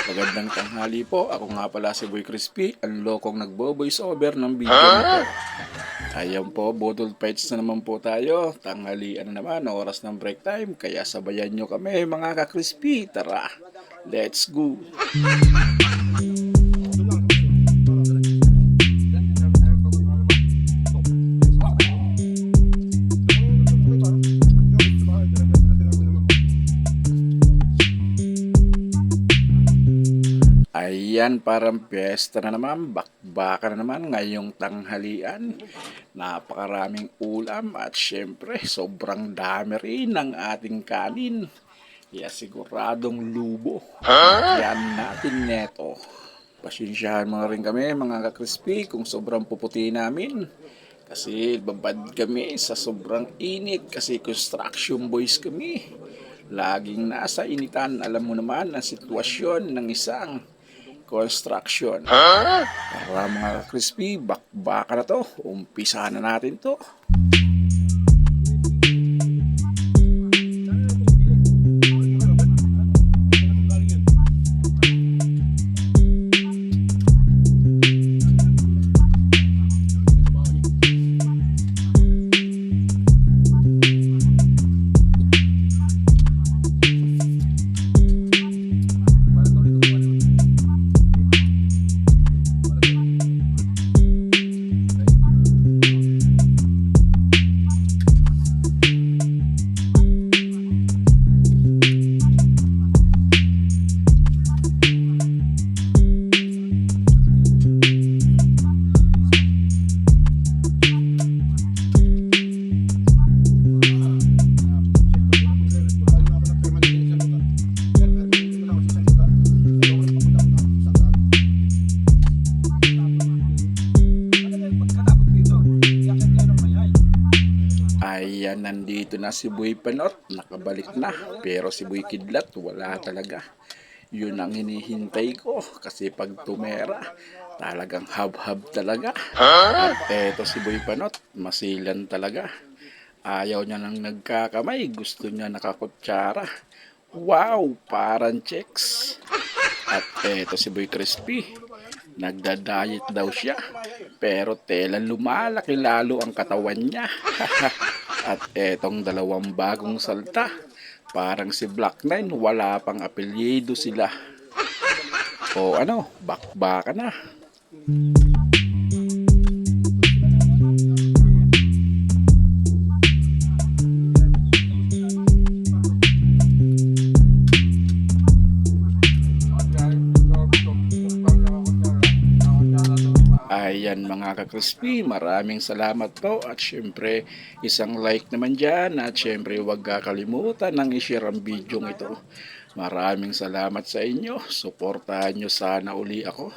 Magandang tanghali po. Ako nga pala si Boy Crispy, ang lokong nagbo-voice over ng video nito. Ayan po, bottle fights na naman po tayo. Tanghalian na naman, oras ng break time. Kaya sabayan nyo kami mga ka-crispy. Tara, let's go! Ayan, parang piyesta na naman, bakbaka na naman ngayong tanghalian. Napakaraming ulam at syempre sobrang dami rin ng ating kanin. Kaya siguradong lubo. Yan natin neto. Pasensyahan mo na rin kami mga ka-crispy kung sobrang puputi namin. Kasi babad kami sa sobrang init kasi construction boys kami. Laging nasa initan, alam mo naman ang sitwasyon ng isang construction. Para mga crispy, bakbaka na to. Umpisa na natin to. Ayan, nandito na si Boy Panot, nakabalik na. Pero si Boy Kidlat, wala talaga. Yun ang hinihintay ko. Kasi pag tumera, talagang hab-hab talaga. At eto si Boy Panot, masilan talaga. Ayaw niya nang nagkakamay, gusto niya nakakutsara. Wow, parang checks. At eto si Boy Crispy, nagda-diet daw siya. Pero tela lumalaki lalo ang katawan niya. At etong dalawang bagong salta, parang si Black Nine, wala pang apelyido sila. O ano, bakbaka na. Ayan mga ka-crispy, maraming salamat po at syempre isang like naman dyan at syempre huwag kakalimutan ng i-share ang video ito. Maraming salamat sa inyo, suportahan nyo sana uli ako.